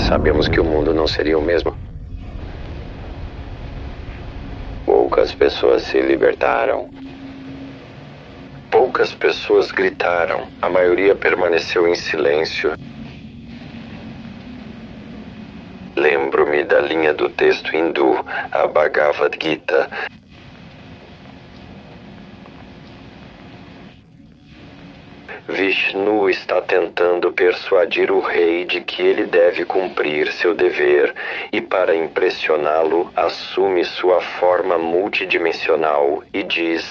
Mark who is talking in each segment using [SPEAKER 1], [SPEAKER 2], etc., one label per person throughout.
[SPEAKER 1] Sabemos que o mundo não seria o mesmo. Poucas pessoas se libertaram. Poucas pessoas gritaram. A maioria permaneceu em silêncio. Lembro-me da linha do texto hindu, a Bhagavad Gita. Vishnu está tentando persuadir o rei de que ele deve cumprir seu dever e, para impressioná-lo, assume sua forma multidimensional e diz: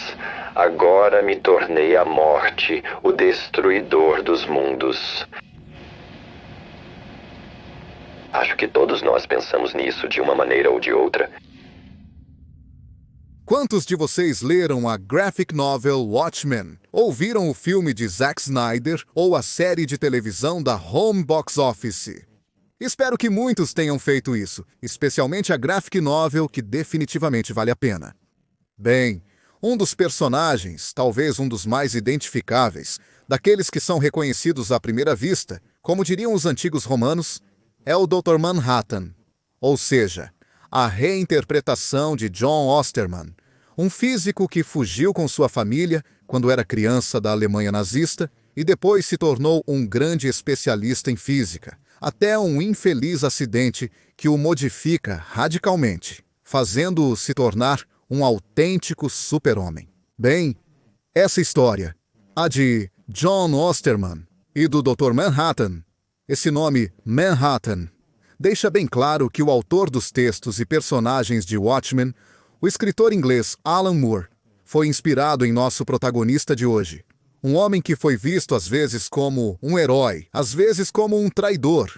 [SPEAKER 1] "Agora me tornei a morte, o destruidor dos mundos." Acho que todos nós pensamos nisso de uma maneira ou de outra.
[SPEAKER 2] Quantos de vocês leram a graphic novel Watchmen? Ou viram o filme de Zack Snyder ou a série de televisão da Home Box Office? Espero que muitos tenham feito isso, especialmente a graphic novel, que definitivamente vale a pena. Bem, um dos personagens, talvez um dos mais identificáveis, daqueles que são reconhecidos à primeira vista, como diriam os antigos romanos, é o Dr. Manhattan, ou seja, a reinterpretação de John Osterman, um físico que fugiu com sua família quando era criança da Alemanha nazista e depois se tornou um grande especialista em física, até um infeliz acidente que o modifica radicalmente, fazendo-o se tornar um autêntico super-homem. Bem, essa história, a de John Osterman e do Dr. Manhattan, esse nome Manhattan, deixa bem claro que o autor dos textos e personagens de Watchmen, o escritor inglês Alan Moore, foi inspirado em nosso protagonista de hoje. Um homem que foi visto às vezes como um herói, às vezes como um traidor.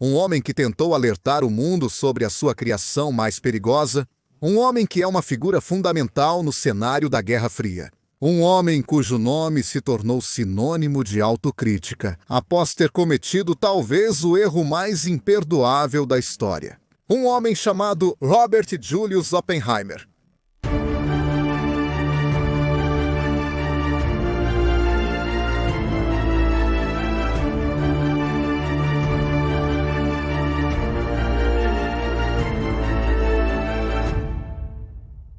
[SPEAKER 2] Um homem que tentou alertar o mundo sobre a sua criação mais perigosa. Um homem que é uma figura fundamental no cenário da Guerra Fria. Um homem cujo nome se tornou sinônimo de autocrítica, após ter cometido talvez o erro mais imperdoável da história. Um homem chamado Robert Julius Oppenheimer.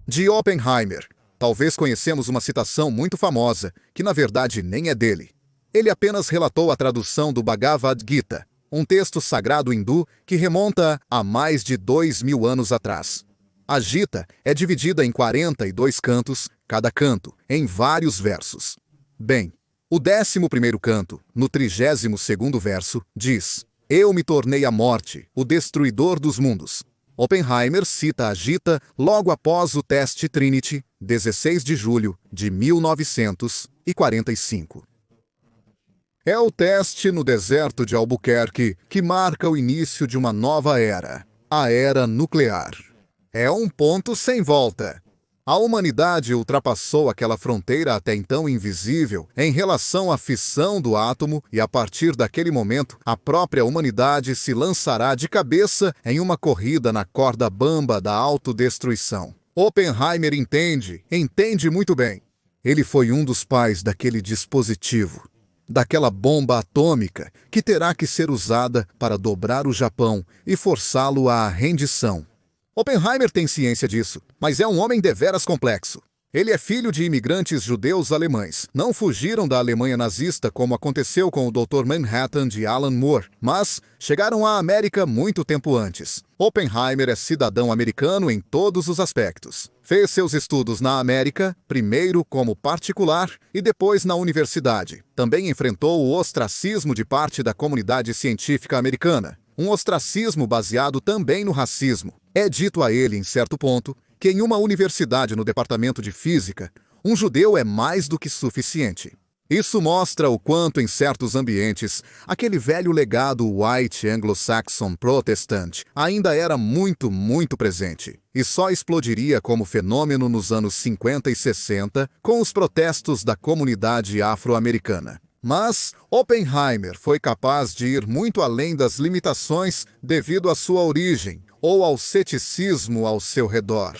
[SPEAKER 2] De Oppenheimer, talvez conhecemos uma citação muito famosa, que na verdade nem é dele. Ele apenas relatou a tradução do Bhagavad Gita, um texto sagrado hindu que remonta a mais de 2000 anos atrás. A Gita é dividida em 42 cantos, cada canto, em vários versos. Bem, o 11º canto, no 32º verso, diz: "Eu me tornei a morte, o destruidor dos mundos." Oppenheimer cita a Gita logo após o teste Trinity, 16 de julho de 1945. É o teste no deserto de Albuquerque que marca o início de uma nova era, a era nuclear. É um ponto sem volta. A humanidade ultrapassou aquela fronteira até então invisível em relação à fissão do átomo e, a partir daquele momento, a própria humanidade se lançará de cabeça em uma corrida na corda bamba da autodestruição. Oppenheimer entende muito bem. Ele foi um dos pais daquele dispositivo, daquela bomba atômica que terá que ser usada para dobrar o Japão e forçá-lo à rendição. Oppenheimer tem ciência disso, mas é um homem deveras complexo. Ele é filho de imigrantes judeus alemães. Não fugiram da Alemanha nazista como aconteceu com o Dr. Manhattan de Alan Moore, mas chegaram à América muito tempo antes. Oppenheimer é cidadão americano em todos os aspectos. Fez seus estudos na América, primeiro como particular e depois na universidade. Também enfrentou o ostracismo de parte da comunidade científica americana. Um ostracismo baseado também no racismo. É dito a ele, em certo ponto, que em uma universidade no departamento de física, um judeu é mais do que suficiente. Isso mostra o quanto, em certos ambientes, aquele velho legado white anglo-saxon protestante ainda era muito, muito presente, e só explodiria como fenômeno nos anos 50 e 60 com os protestos da comunidade afro-americana. Mas Oppenheimer foi capaz de ir muito além das limitações devido à sua origem ou ao ceticismo ao seu redor.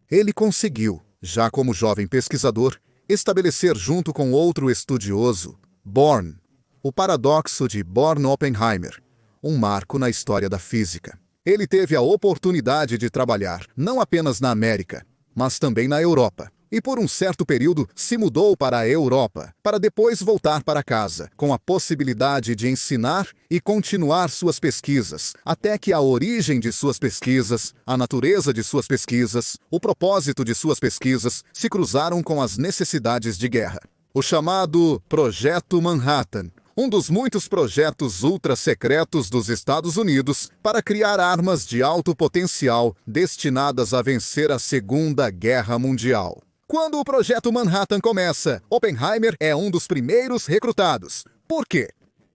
[SPEAKER 2] Ele conseguiu, já como jovem pesquisador, estabelecer junto com outro estudioso, Born, o paradoxo de Born-Oppenheimer, um marco na história da física. Ele teve a oportunidade de trabalhar não apenas na América, mas também na Europa. E por um certo período se mudou para a Europa, para depois voltar para casa, com a possibilidade de ensinar e continuar suas pesquisas, até que a origem de suas pesquisas, a natureza de suas pesquisas, o propósito de suas pesquisas se cruzaram com as necessidades de guerra. O chamado Projeto Manhattan, um dos muitos projetos ultra-secretos dos Estados Unidos para criar armas de alto potencial destinadas a vencer a Segunda Guerra Mundial. Quando o Projeto Manhattan começa, Oppenheimer é um dos primeiros recrutados. Por quê?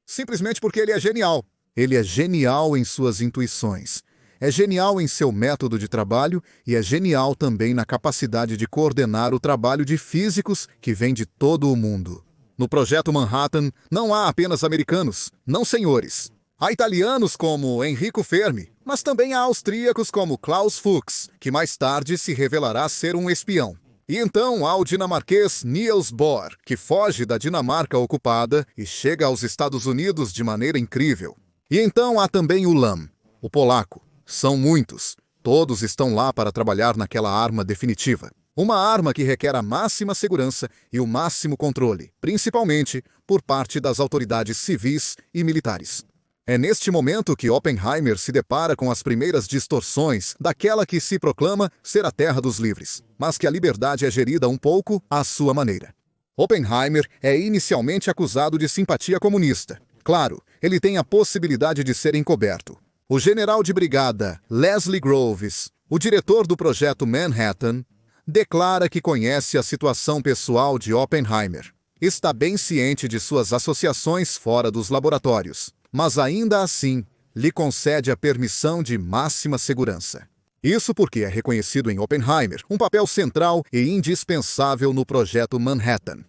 [SPEAKER 2] Simplesmente porque ele é genial. Ele é genial em suas intuições. É genial em seu método de trabalho e é genial também na capacidade de coordenar o trabalho de físicos que vem de todo o mundo. No Projeto Manhattan não há apenas americanos, não senhores. Há italianos como Enrico Fermi, mas também há austríacos como Klaus Fuchs, que mais tarde se revelará ser um espião. E então há o dinamarquês Niels Bohr, que foge da Dinamarca ocupada e chega aos Estados Unidos de maneira incrível. E então há também o Lam, o polaco. São muitos. Todos estão lá para trabalhar naquela arma definitiva. Uma arma que requer a máxima segurança e o máximo controle, principalmente por parte das autoridades civis e militares. É neste momento que Oppenheimer se depara com as primeiras distorções daquela que se proclama ser a terra dos livres, mas que a liberdade é gerida um pouco à sua maneira. Oppenheimer é inicialmente acusado de simpatia comunista. Claro, ele tem a possibilidade de ser encoberto. O general de brigada Leslie Groves, o diretor do Projeto Manhattan, declara que conhece a situação pessoal de Oppenheimer. Está bem ciente de suas associações fora dos laboratórios, mas ainda assim lhe concede a permissão de máxima segurança. Isso porque é reconhecido em Oppenheimer um papel central e indispensável no Projeto Manhattan.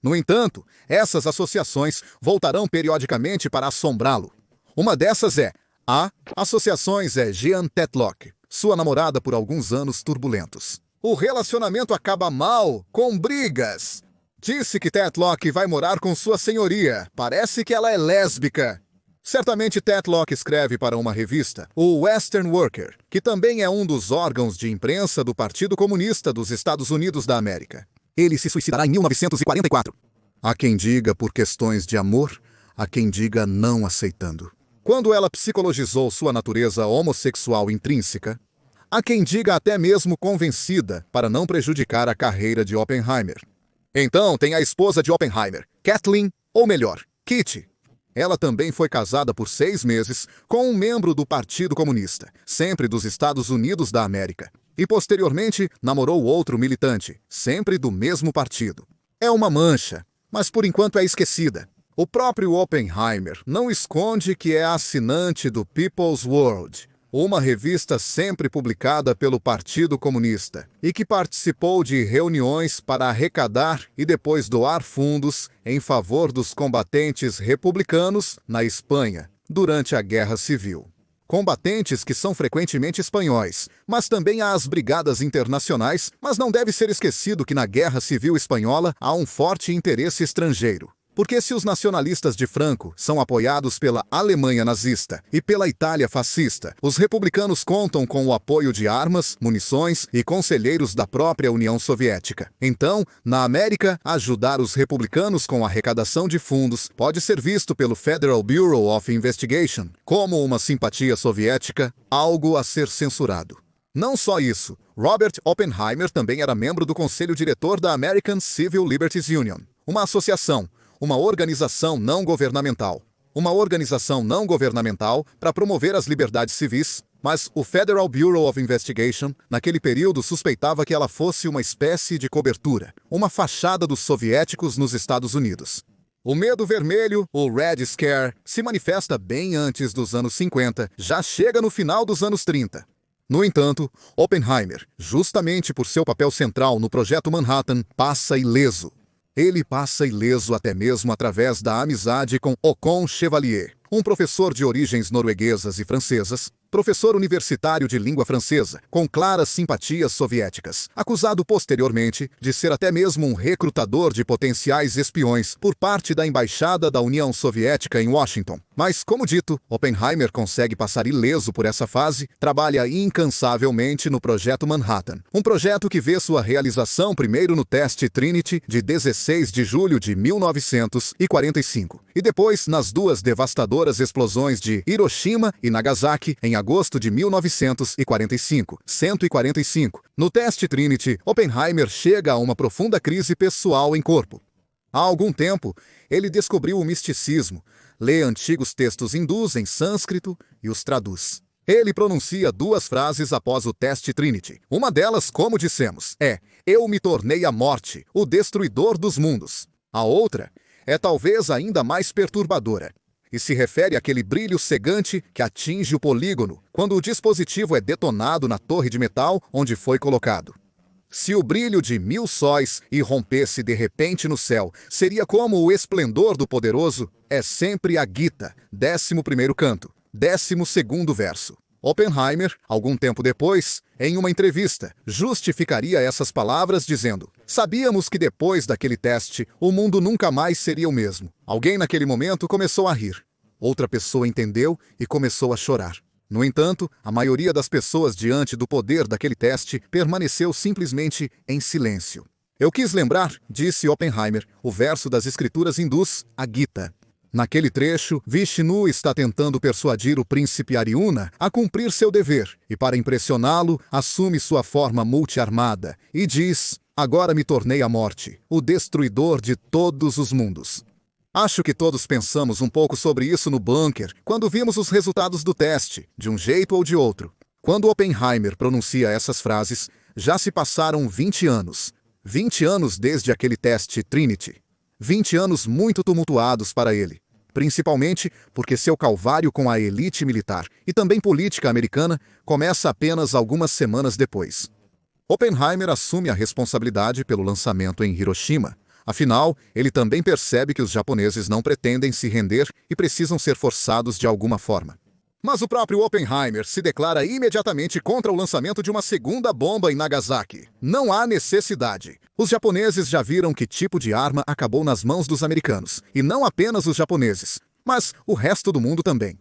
[SPEAKER 2] No entanto, essas associações voltarão periodicamente para assombrá-lo. Uma dessas é associações Jean Tetlock, sua namorada por alguns anos turbulentos. O relacionamento acaba mal, com brigas. Disse que Tetlock vai morar com sua senhoria. Parece que ela é lésbica. Certamente Tetlock escreve para uma revista, o Western Worker, que também é um dos órgãos de imprensa do Partido Comunista dos Estados Unidos da América. Ele se suicidará em 1944. Há quem diga por questões de amor, há quem diga não aceitando. Quando ela psicologizou sua natureza homossexual intrínseca, há quem diga até mesmo convencida para não prejudicar a carreira de Oppenheimer. Então tem a esposa de Oppenheimer, Kathleen, ou melhor, Kitty. Ela também foi casada por 6 meses com um membro do Partido Comunista, sempre dos Estados Unidos da América. E posteriormente namorou outro militante, sempre do mesmo partido. É uma mancha, mas por enquanto é esquecida. O próprio Oppenheimer não esconde que é assinante do People's World, uma revista sempre publicada pelo Partido Comunista, e que participou de reuniões para arrecadar e depois doar fundos em favor dos combatentes republicanos na Espanha, durante a Guerra Civil. Combatentes que são frequentemente espanhóis, mas também há as brigadas internacionais, mas não deve ser esquecido que na Guerra Civil Espanhola há um forte interesse estrangeiro. Porque se os nacionalistas de Franco são apoiados pela Alemanha nazista e pela Itália fascista, os republicanos contam com o apoio de armas, munições e conselheiros da própria União Soviética. Então, na América, ajudar os republicanos com a arrecadação de fundos pode ser visto pelo Federal Bureau of Investigation como uma simpatia soviética, algo a ser censurado. Não só isso, Robert Oppenheimer também era membro do conselho diretor da American Civil Liberties Union, uma associação, uma organização não governamental. Uma organização não governamental para promover as liberdades civis, mas o Federal Bureau of Investigation, naquele período, suspeitava que ela fosse uma espécie de cobertura, uma fachada dos soviéticos nos Estados Unidos. O medo vermelho, o Red Scare, se manifesta bem antes dos anos 50, já chega no final dos anos 30. No entanto, Oppenheimer, justamente por seu papel central no Projeto Manhattan, passa ileso. Ele passa ileso até mesmo através da amizade com Håkon Chevalier, um professor de origens norueguesas e francesas, professor universitário de língua francesa, com claras simpatias soviéticas, acusado posteriormente de ser até mesmo um recrutador de potenciais espiões por parte da Embaixada da União Soviética em Washington. Mas, como dito, Oppenheimer consegue passar ileso por essa fase, trabalha incansavelmente no Projeto Manhattan, um projeto que vê sua realização primeiro no teste Trinity de 16 de julho de 1945 e depois nas duas devastadoras explosões de Hiroshima e Nagasaki em agosto de 1945, 145. No teste Trinity, Oppenheimer chega a uma profunda crise pessoal em corpo. Há algum tempo, ele descobriu o misticismo, lê antigos textos hindus em sânscrito e os traduz. Ele pronuncia duas frases após o teste Trinity. Uma delas, como dissemos, é: "Eu me tornei a morte, o destruidor dos mundos." A outra é talvez ainda mais perturbadora e se refere àquele brilho cegante que atinge o polígono quando o dispositivo é detonado na torre de metal onde foi colocado. Se o brilho de 1000 sóis irrompesse de repente no céu, seria como o esplendor do poderoso, é sempre a Gita, 11º canto, 12º verso. Oppenheimer, algum tempo depois, em uma entrevista, justificaria essas palavras dizendo: "Sabíamos que depois daquele teste, o mundo nunca mais seria o mesmo." Alguém naquele momento começou a rir. Outra pessoa entendeu e começou a chorar. No entanto, a maioria das pessoas diante do poder daquele teste permaneceu simplesmente em silêncio. "Eu quis lembrar", disse Oppenheimer, "o verso das escrituras hindus, a Gita. Naquele trecho, Vishnu está tentando persuadir o príncipe Aryuna a cumprir seu dever e, para impressioná-lo, assume sua forma multiarmada e diz: 'Agora me tornei a morte, o destruidor de todos os mundos.'" Acho que todos pensamos um pouco sobre isso no bunker quando vimos os resultados do teste, de um jeito ou de outro. Quando Oppenheimer pronuncia essas frases, já se passaram 20 anos. 20 anos desde aquele teste Trinity. 20 anos muito tumultuados para ele, principalmente porque seu calvário com a elite militar e também política americana começa apenas algumas semanas depois. Oppenheimer assume a responsabilidade pelo lançamento em Hiroshima. Afinal, ele também percebe que os japoneses não pretendem se render e precisam ser forçados de alguma forma. Mas o próprio Oppenheimer se declara imediatamente contra o lançamento de uma segunda bomba em Nagasaki. Não há necessidade. Os japoneses já viram que tipo de arma acabou nas mãos dos americanos, e não apenas os japoneses, mas o resto do mundo também.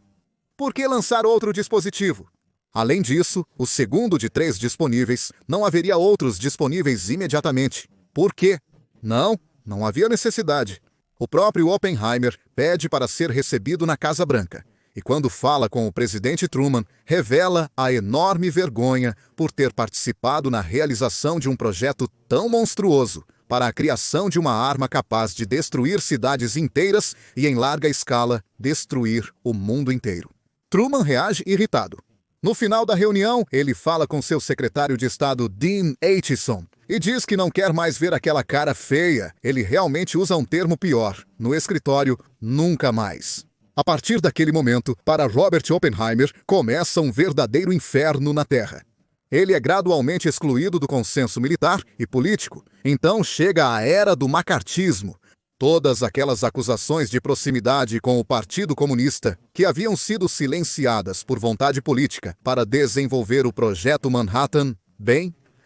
[SPEAKER 2] Por que lançar outro dispositivo? Além disso, o segundo de 3 disponíveis, não haveria outros disponíveis imediatamente. Por quê? Não havia necessidade. O próprio Oppenheimer pede para ser recebido na Casa Branca. E quando fala com o presidente Truman, revela a enorme vergonha por ter participado na realização de um projeto tão monstruoso para a criação de uma arma capaz de destruir cidades inteiras e, em larga escala, destruir o mundo inteiro. Truman reage irritado. No final da reunião, ele fala com seu secretário de Estado, Dean Acheson, e diz que não quer mais ver aquela cara feia. Ele realmente usa um termo pior. No escritório, nunca mais. A partir daquele momento, para Robert Oppenheimer, começa um verdadeiro inferno na Terra. Ele é gradualmente excluído do consenso militar e político. Então chega a era do macartismo. Todas aquelas acusações de proximidade com o Partido Comunista, que haviam sido silenciadas por vontade política para desenvolver o Projeto Manhattan,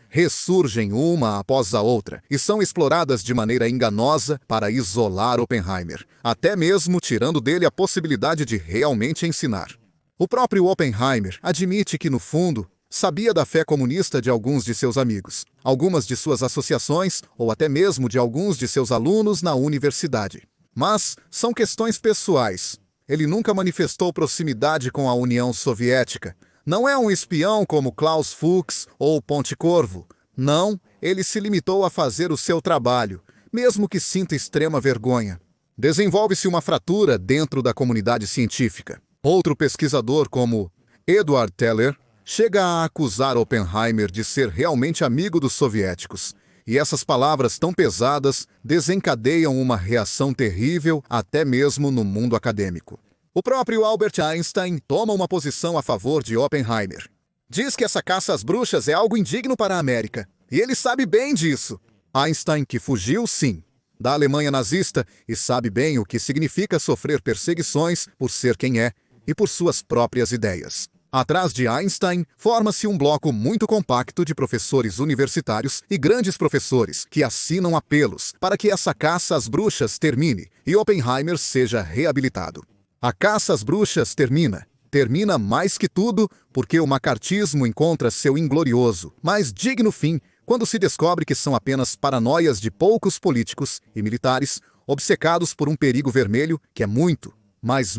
[SPEAKER 2] ressurgem uma após a outra e são exploradas de maneira enganosa para isolar Oppenheimer, até mesmo tirando dele a possibilidade de realmente ensinar. O próprio Oppenheimer admite que, no fundo, sabia da fé comunista de alguns de seus amigos, algumas de suas associações ou até mesmo de alguns de seus alunos na universidade. Mas são questões pessoais. Ele nunca manifestou proximidade com a União Soviética. Não é um espião como Klaus Fuchs ou Pontecorvo. Não, ele se limitou a fazer o seu trabalho, mesmo que sinta extrema vergonha. Desenvolve-se uma fratura dentro da comunidade científica. Outro pesquisador, como Edward Teller, chega a acusar Oppenheimer de ser realmente amigo dos soviéticos. E essas palavras tão pesadas desencadeiam uma reação terrível até mesmo no mundo acadêmico. O próprio Albert Einstein toma uma posição a favor de Oppenheimer. Diz que essa caça às bruxas é algo indigno para a América. E ele sabe bem disso. Einstein, que fugiu, sim, da Alemanha nazista e sabe bem o que significa sofrer perseguições por ser quem é e por suas próprias ideias. Atrás de Einstein, forma-se um bloco muito compacto de professores universitários e grandes professores que assinam apelos para que essa caça às bruxas termine e Oppenheimer seja reabilitado. A caça às bruxas termina. Termina mais que tudo porque o macartismo encontra seu inglorioso, mas digno fim quando se descobre que são apenas paranoias de poucos políticos e militares obcecados por um perigo vermelho que é muito, mas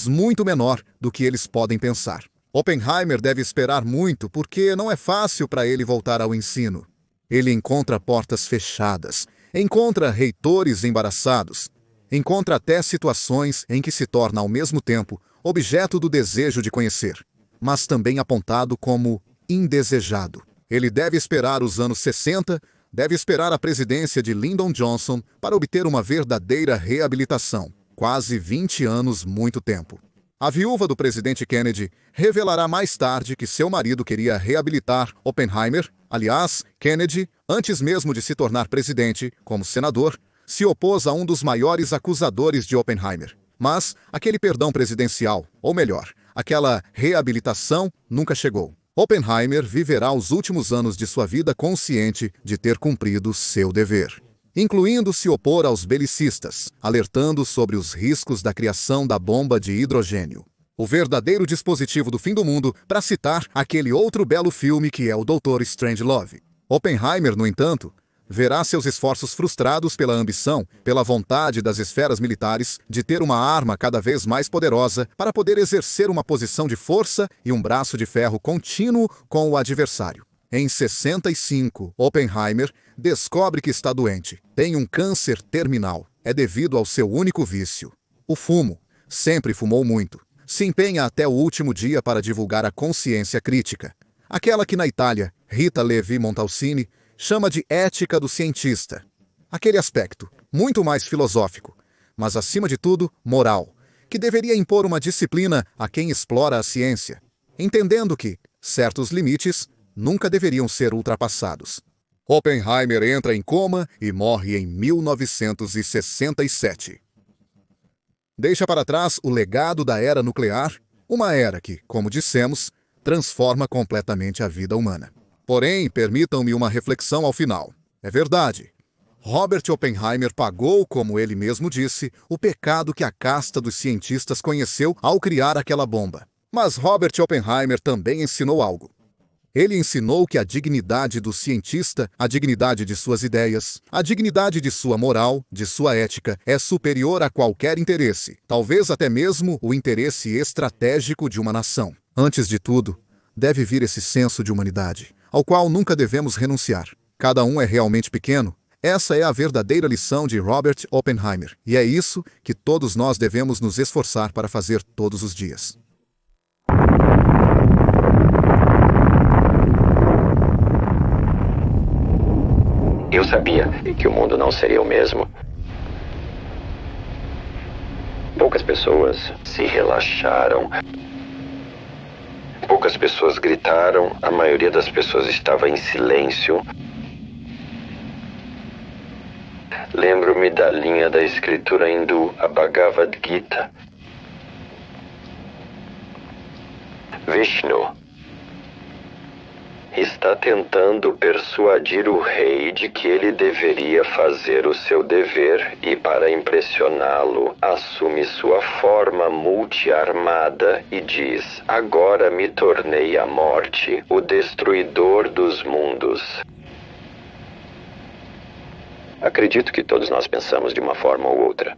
[SPEAKER 2] muito menor do que eles podem pensar. Oppenheimer deve esperar muito porque não é fácil para ele voltar ao ensino. Ele encontra portas fechadas, encontra reitores embaraçados, encontra até situações em que se torna ao mesmo tempo objeto do desejo de conhecer, mas também apontado como indesejado. Ele deve esperar os anos 60, deve esperar a presidência de Lyndon Johnson para obter uma verdadeira reabilitação. Quase 20 anos, muito tempo. A viúva do presidente Kennedy revelará mais tarde que seu marido queria reabilitar Oppenheimer. Aliás, Kennedy, antes mesmo de se tornar presidente, como senador, se opôs a um dos maiores acusadores de Oppenheimer. Mas aquele perdão presidencial, ou melhor, aquela reabilitação, nunca chegou. Oppenheimer viverá os últimos anos de sua vida consciente de ter cumprido seu dever, incluindo se opor aos belicistas, alertando sobre os riscos da criação da bomba de hidrogênio. O verdadeiro dispositivo do fim do mundo, para citar aquele outro belo filme que é o Dr. Strangelove. Oppenheimer, no entanto, verá seus esforços frustrados pela ambição, pela vontade das esferas militares de ter uma arma cada vez mais poderosa para poder exercer uma posição de força e um braço de ferro contínuo com o adversário. Em 65, Oppenheimer descobre que está doente, tem um câncer terminal. É devido ao seu único vício, o fumo. Sempre fumou muito. Se empenha até o último dia para divulgar a consciência crítica. Aquela que na Itália, Rita Levi Montalcini chama de ética do cientista. Aquele aspecto, muito mais filosófico, mas acima de tudo, moral, que deveria impor uma disciplina a quem explora a ciência, entendendo que certos limites nunca deveriam ser ultrapassados. Oppenheimer entra em coma e morre em 1967. Deixa para trás o legado da era nuclear, uma era que, como dissemos, transforma completamente a vida humana. Porém, permitam-me uma reflexão ao final. É verdade. Robert Oppenheimer pagou, como ele mesmo disse, o pecado que a casta dos cientistas conheceu ao criar aquela bomba. Mas Robert Oppenheimer também ensinou algo. Ele ensinou que a dignidade do cientista, a dignidade de suas ideias, a dignidade de sua moral, de sua ética, é superior a qualquer interesse, talvez até mesmo o interesse estratégico de uma nação. Antes de tudo, deve vir esse senso de humanidade, ao qual nunca devemos renunciar. Cada um é realmente pequeno. Essa é a verdadeira lição de Robert Oppenheimer, e é isso que todos nós devemos nos esforçar para fazer todos os dias.
[SPEAKER 1] Eu sabia que o mundo não seria o mesmo. Poucas pessoas se relaxaram. Poucas pessoas gritaram, a maioria das pessoas estava em silêncio. Lembro-me da linha da escritura hindu, a Bhagavad Gita. Vishnu está tentando persuadir o rei de que ele deveria fazer o seu dever e, para impressioná-lo, assume sua forma multiarmada e diz: "Agora me tornei a morte, o destruidor dos mundos." Acredito que todos nós pensamos de uma forma ou outra.